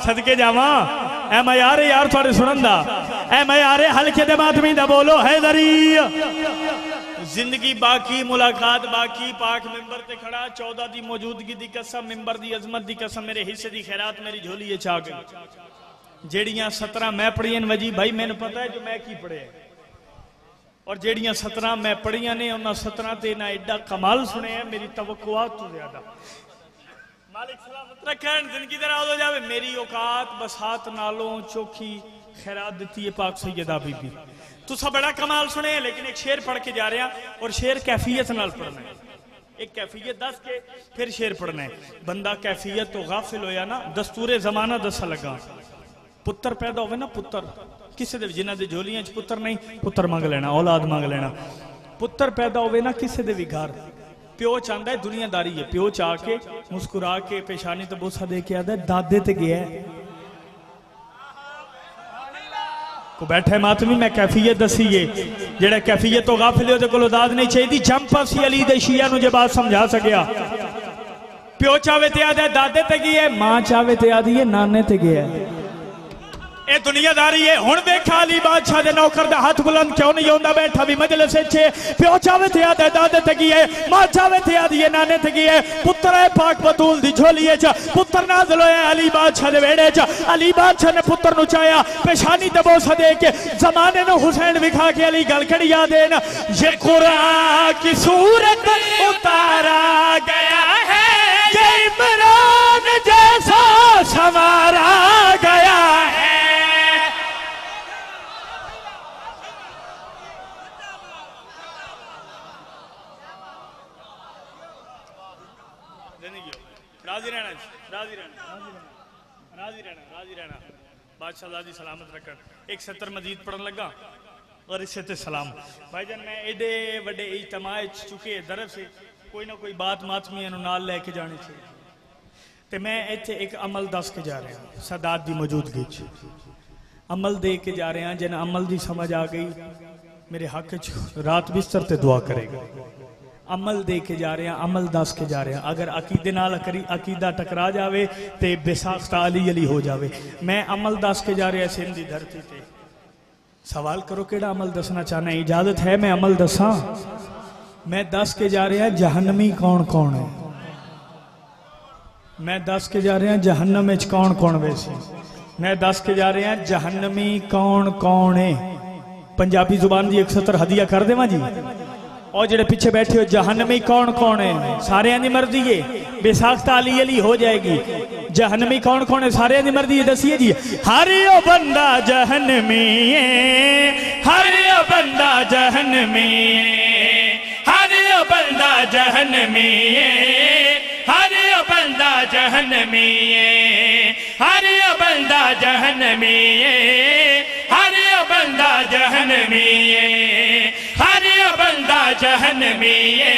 Speaker 1: सदके जावा, ऐ मैं यार यार थोड़े सुनन दा, ऐ मैं यार हल्के दे मातमी दा बोलो हैदरी। जिंदगी बाकी, मुलाकात बाकी, पाक मिंबर ते खड़ा 14 दी मौजूदगी दी कसम, मिंबर दी अजमत दी कसम, मेरे हिस्से दी खैरात मेरी झोली च आ गई। जेड़ियां 17 मैं पढ़ियां वजी भाई मैंने पता है जो मैं की पढ़िया, और जेड़ियां 17 मैं पढ़ियां ने उन्हां 17 ते ना एडा कमाल सुने है मेरी तवक्कुआत तो ज्यादा। मालिक सलामत रखन, जिंदगी दे राज हो जावे। मेरी औकात बसात नालों चौखी खैरात दी है पाक सैयदा बीबी। तुसा बड़ा कमाल सुने, लेकिन एक शेर पढ़ के जा रहे हैं और शेर कैफियत नाल पढ़ना है। एक कैफियत दस के फिर शेर पढ़ना है। बंदा कैफियत तो गाफिल होया ना, दस्तूरे जमाना दसा लगा। पुत्र पैदा होवे ना, पुत्र किसी दे जिन्हां दे झोलियां च पुत्र नहीं, पुत्र मंग लेना, औलाद मंग लेना। पुत्र पैदा होवे ना किसी दे भी घर, प्यो चाहता है दुनियादारी है, प्यो चाह के मुस्कुरा के पेशानी तो बोसा दे के आता है दादे ते गया है को बैठे मातमी। मैं कैफियत दसी है, जेड़ा कैफियत तो गाफिल हो को दाद नहीं चाहिए। जंप सी अली दे शिया नु जे बात समझा सकिया। प्यो चावे ते आदा दादे ते गया है, मां चावे ते आदी है नाने ते गया है। ये दुनियादारी है। हुण देखा अली बादशाह दे नौकर दा हाथ बुलंद क्यों नहीं होंदा, बैठा भी मजलिस च। प्यो चावे थे आदे दादे ते गई है, मां चावे थे आदी है नाने ते गई है। पुत्र है पाक बतूल दी झोली च, पुत्र नाज़िल होया अली बादशाह दे वेड़े च। अली बादशाह ने पुत्र नु चाया पेशानी ते बोसा दे के जमाने नु हुसैन विखा के अली गल कड़ी याद है ना, ये कुरान की सूरत उतारा गया है, ये इमरान जैसा संवारा गया है। राजी रहना, राजी रहना, राजी रहना, राजी रहना। बादशाह दादी सलामत रखन। एक 70 मजीद पढ़न लगा। और इससे ते सलाम भाईजान। मैं एडे वड्डे इज्तिमा चुके दरफ से कोई ना कोई बात मातमिया नाल लैके जानी चाहिए। तो मैं इत्थे एक अमल दस के जा रहा सादात की मौजूदगी अमल दे के जा रहे हैं। जिन अमल की समझ आ गई मेरे हक च रात बिस्तर ते दुआ करेगा। अमल दे के जा रहे हैं, अमल दस के जा रहे हैं। अगर अकीदे नाल अकीदा टकरा जाए तो बेसाख्ता अली अली हो जाए। मैं अमल दस के जा रहा सिंध की धरती ते। सवाल करो केड़ा अमल दसना चाहना, इजाजत है मैं अमल दसा? मैं दस के जा रहा जहन्नमी कौन कौन है। मैं दस के जा रहा जहन्नम में कौन कौन वैसे। मैं दस के जा रहा जहन्नमी कौन कौन है। पंजाबी जुबान की 170 हदिया कर देवा जी। और जेडे पीछे बैठे हो जहन्नमी कौन कौन है, सारे की मर्जी है। बेसाख्ता अली अली हो जाएगी। जहन्नमी कौन कौन है, सारे की मर्जी है। दसिए जी। हर ओ बंदा जहन्नमी है, हर ओ बंदा जहन्नमी है, हर ओ बंदा जहन्नमी है, हर ओ बंदा जहन्नमी है, हर ओ बंदा जहन्नमी है, हर ओ बंदा जहन्नमी है, हर ओ बंदा जहन्नमी है,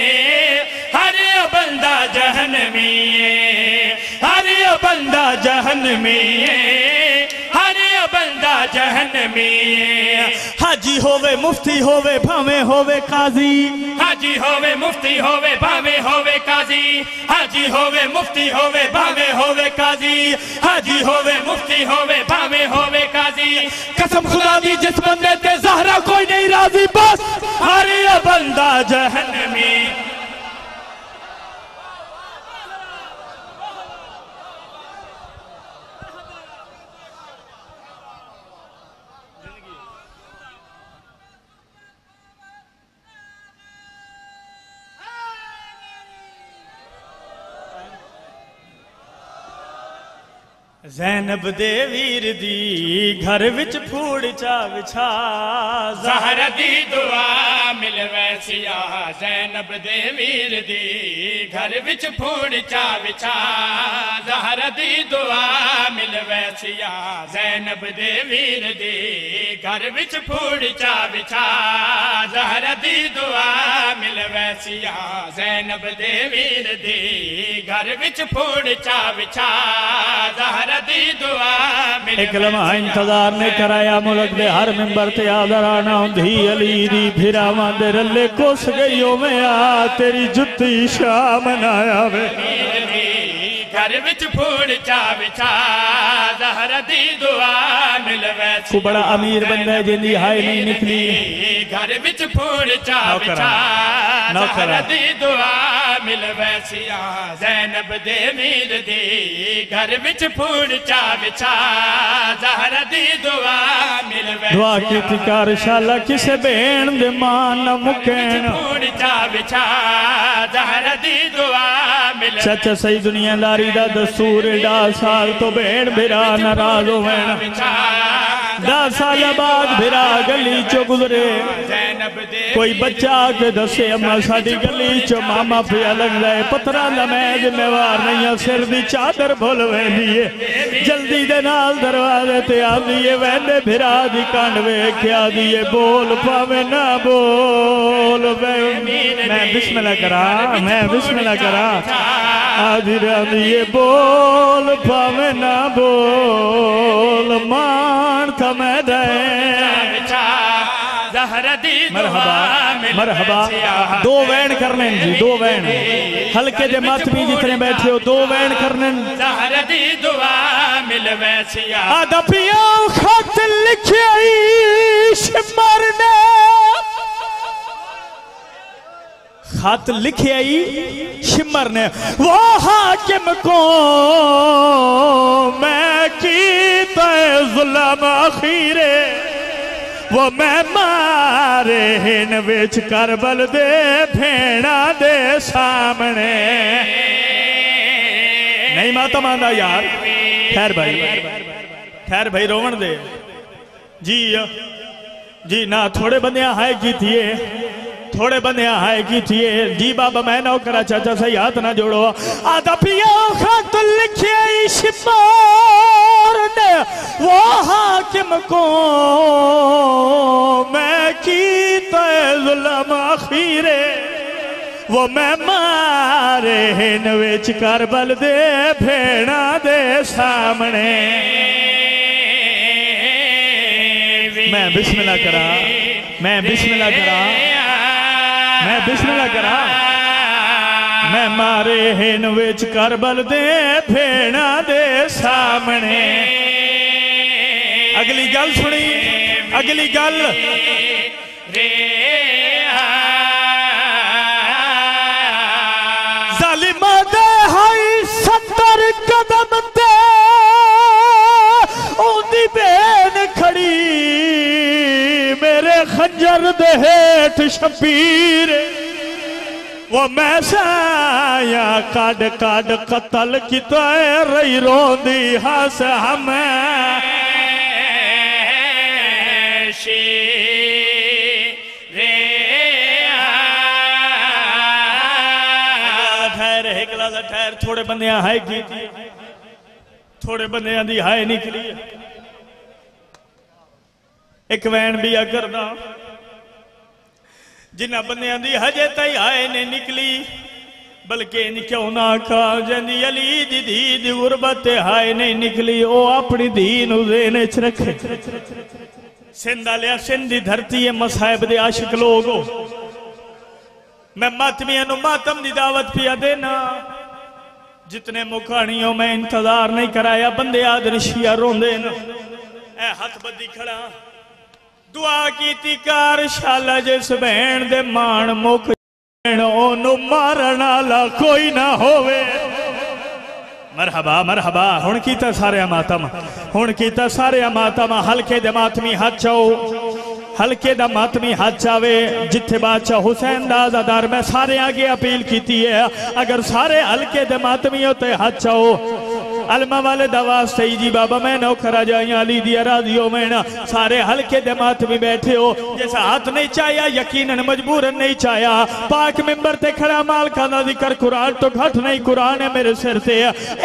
Speaker 1: हर ओ बंदा जहन्नमी है, हर ओ बंदा जहन्नमी है, हर ओ बंदा जहन्नमी है। हाजी होवे मुफ्ती होवे भावे होवे काजी, हाजी होवे मुफ्ती होवे भावे होवे काजी, हाजी होवे मुफ्ती होवे भावे होवे काजी, हाजी होवे मुफ्ती होवे भावे होवे काजी। कसम खुदा दी जिस बंदे ते ज़हरा कोई नहीं राजी, बस हर ओ बंदा जहन्नमी। ज़ैनब दे वीर दी घर विच फूड़ चा विछा, ज़हरा दी दुआ मिल वैसिया। ज़ैनब दे वीर दी घर विच फूड़ चा विछा, ज़हरा दी दुआ मिल वैसिया। ज़ैनब दे वीर दी घर विच फूड़ चा विछा, ज़हरा दी दुआ मिल वैसिया। ज़ैनब दे वीर दी घर विच फूड़ चा विछा, ज़हरा दी दुआ मिल। एक लम्हा इंतजार ने कराया मुल्क दे हर मिंबर ते आदराना धी अली दी भिरावां दे रले कुस गई ओ मैं आ तेरी जुत्ती शाम मनाया वे। घर विच फूड़ चा विछा, ज़हरा दी दुआ मिल वैसी। बड़ा अमीर बंदा है जिंदी हाय नहीं निकली। घर विच फूड़ चा विछा, ज़हरा दी दुआ मिल वैसिया। ज़ैनब दे वीर दी घर विच फूड़ चा विछा, ज़हरा दी दुआ मिल वैसिया। दुआ कीती कर शाला किसे भेण दे मान न मुकैन, फूड़ चा विछा, ज़हरा दी दुआ मिल। सच सही दुनियादारी दा दस्तूर 10 साल तो भेड़ भिरा नाराज होवैन। 10 साल बाद भिरा गली चो गुजरे, कोई बच्चा के दसे अम्मा साडी गली चो मामा पिया लगदा है। पत्थरां दा मैं जिम्मेवार नहीं है, सिर दी चादर भुल वैंदी है। जल्दी दे नाल दरवाजे ते आंदी है, वैंदे भिरा दी कंड वेख्या दी है। बोल पावे ना बोल, मैं बिस्मिल्लाह करा, मैं बिस्मिल्लाह करा। आदि रांदी है बोल पावे ना बोल, मान था मैं दे। मरहबा मरहबा। 2 वैन करने जी, 2 वैन हल्के दे मातमी जितने बैठे हो 2 वैन करने। ज़हरा दी दुआ मिल वैसिया। आदा पिया खत लिखे शिमर ने, खत लिखे शिमर ने। वो हाकिम को मैं की तय जुल्म अखीरे, वो मैं मारे हिन विच करबल दे भेड़ा दे सामने। नहीं माता मांदा यार, खैर भाई, खैर भाई रोवण दे जी। जी ना थोड़े बंदे हाय की थिए, थोड़े बंदे हाय की थिए जी। बाबा मैं ना करा चाचा सही हाथ ना जोड़ो। आदा पिया खत लिखे शिमर करने वो हाकिम को मैं की जुल्म अखीरे वो मैं मारे हिन विच करबल दे भेड़ा दे सामने। मैं बिस्मिल्लाह करा, मैं बिस्मिल्लाह करा, मैं बिस्मिल्लाह करा। मैं मारे हिन विच करबल दे भेड़ा दे सामने। अगली गल सुनी, अगली गल जालिमा दे हाई 70 कदम ते ओंदी बेन खड़ी मेरे खंजर दे हेठ शबीर वो मैं साया काड काड कतल किता रही रोंदी हस हमें ठहर थोड़े बंदे हाय की थोड़े बंदे दी हाय निकली। एक वैन भी आ करदा जिन्हें बंदियां दी हजे तई हाय ने निकली बल्कि क्यों ना खा जंदी अली दी धी दी गुरबत हाय नहीं निकली। ओ अपनी धी नूं ज़हन च रखे। सिंध आलिया सिंध दी धरती है मसाहिब दे आशिक लोग हो। मैं मातमिया नूं मातम दी दावत पिया देना जितने मुखानियों में इंतजार नहीं कराया बंदे आदरशिया रोंदे न ए हथ बदी खड़ा दुआ की कार शाला जिस बहन दे मान मुख ओनू मारन वाला कोई ना होवे। मरहबा मरहबा हुण कीता सारे मातम, हुण कीता सारे मातम। हल्के दे मातमी हाथ चाओ, हल्के दा मातमी हाथ आवे जिथे बादशाह हुसैन दा आज़ादार। मैं सारे आगे अपील की है अगर सारे हल्के दे मातमी होते हाथ चाओ अलमा वाले दवा सही जी बाबा मैं नौखरा जाइया अली दी राजियो में ना सारे हल्के दे मातमी बैठे हो जैसा हाथ नहीं चाया यकीनन मजबूरन नहीं चाया। पाक मिंबर ते खड़ा मालका दा जिक्र कुरान तो घट नहीं कुरान है मेरे सिर से।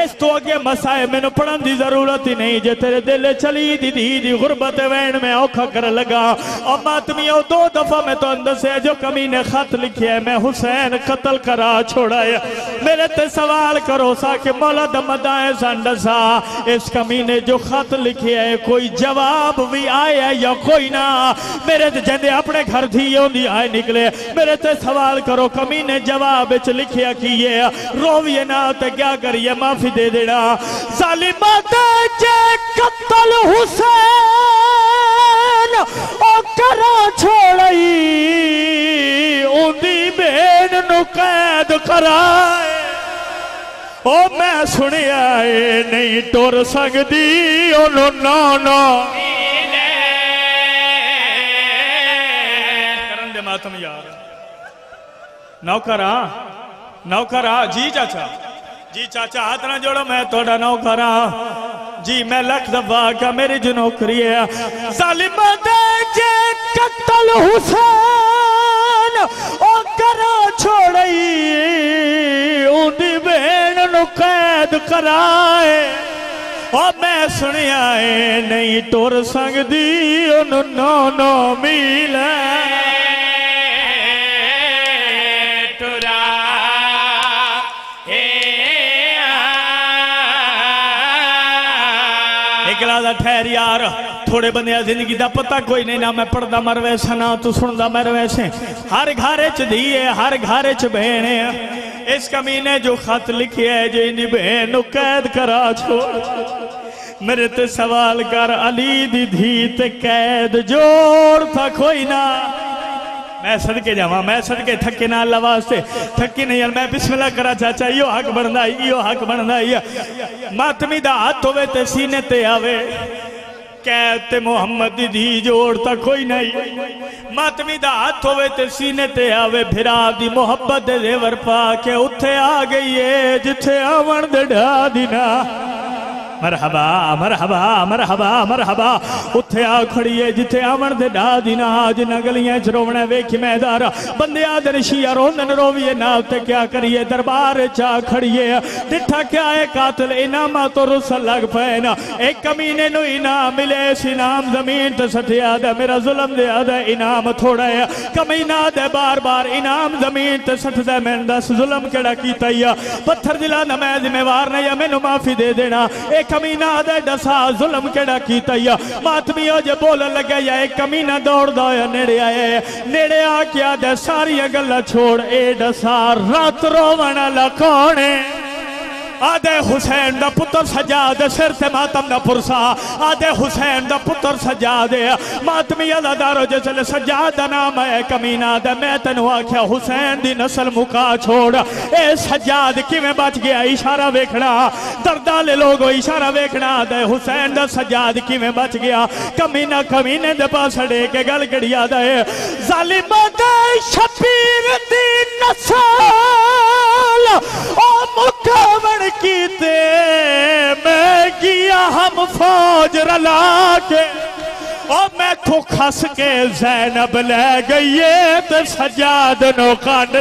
Speaker 1: इस तो अगे मसाए मैनू पढ़न दी जरूरत ही नहीं जे तेरे दिल चली दी दी गुरबत वैन में औखा कर लगा। और मातमियों 2 दफा मैं तो अंदर से जो कमी ने खत लिखे है मैं हुसैन कत्ल करा छोड़ा है। मेरे ते सवाल करो सा कि मौला दमदाए संडसा इस कमी ने जो खत लिखे है कोई जवाब भी आया या कोई ना। मेरे ते जंदे अपने घर थी होंदी आए निकले। मेरे ते सवाल करो कमी ने जवाब च लिखिया की है रोविए ना ते क्या करिए माफी दे देना। जालिमा दे जे कत्ल हुसैन ओ करा छोड़ई उंदी बेन नु कैद कराए। ओ मैं सुनिया नहीं टुर सकदी ओनू ना ना करन दे मातम यार। नौकरा नौकरा जी चाचा हाथ ना जोड़ो मैं थोड़ा नौकरा जी मैं लख दफा का मेरी जो नौकरी है। जालिमा दे जे कत्ल हुसैन ओ करा छोड़ई उंदी बेन नु कैद कराए। और मैं सुनिया नहीं टुर सकदी ओनू 9 मील ठहर यार थोड़े बंदे जिंदगी का पता कोई नहीं ना मैं पढ़दा मर वैसा ना तू सुनदा मर वैसे। हर घर च धी है हर घर च बहन है। इस कमीने जो खत लिखे है जो इन बहन नु कैद करा छोड़। मेरे ते सवाल कर अली दी धी ते कैद जोड़ था कोई ना। मैं सदके जावा मैं सदके थके ना अल्लाह वास्ते थकी नहीं यार मैं बिस्मिल्लाह करा चाचा यो हक बनदा यो हक बनदा। मातमी दा हाथ होवे ते सीने ते आवे कैद ते मोहम्मद दी जोड़ ता कोई नहीं। मातमी दा हाथ होवे ते सीने ते आवे फिरा दी मोहब्बत दे जेवर पा के उत्थे आ गई है जिथे आवन दे ढा दी ना। मरहबा मरहबा मरहबा मरहबा उत्थे आ खड़िए जिथे आवन दे डा दी ना जिन्हां गलियां च रोवना वेखी मैदार बंदे आदर शिया रोंदन रोवीए ना उत्ते क्या करिए दरबार चा खड़िए दिठा क्या है कातिल इनामा तो रुसल लग पे ना एक कमीने नु इनाम मिले इस इनाम जमीन ते सटिया दे मेरा जुल्म दे आदा इनाम थोड़ा है कमीना दे बार बार इनाम जमीन ते सटदा मैं दस जुल्म केड़ा कीता या पत्थर दिला ना मैं जिम्मेवार नहीं मैनू माफी दे देना एक कमीना दे दसा जुल्म केड़ा कीता या मातमियो जे बोलन लगे या एक कमीना दौड़दा होया नेड़े आए नेड़े आ क्या दे सारी गल्लां छोड़ ए दसा रात रोवण ला कौन है आदे हुसैन दा पुत्र सजाद सिर से मातम दा पुरसा आदे हुसैन दा पुत्र सजाद मातमी अदादारो जिसले सजाद दा नाम है कमीना दे मैं तेनू आख्या हुसैन दी नस्ल मुका छोड़ ए सजाद किवें बच गया इशारा वेखना दर्दाले लोगो इशारा वेखना दे हुसैन दा सजाद किवें बच गया कमीना कमीने दे पास अड़े के गल कड़िया दे जालिमा दे शबीर दी नस्ल ओ मुकावण कीते मैं किया हम फौज रला के और मैं तो खस के ज़ैनब ले गई तो सजाद नो कांड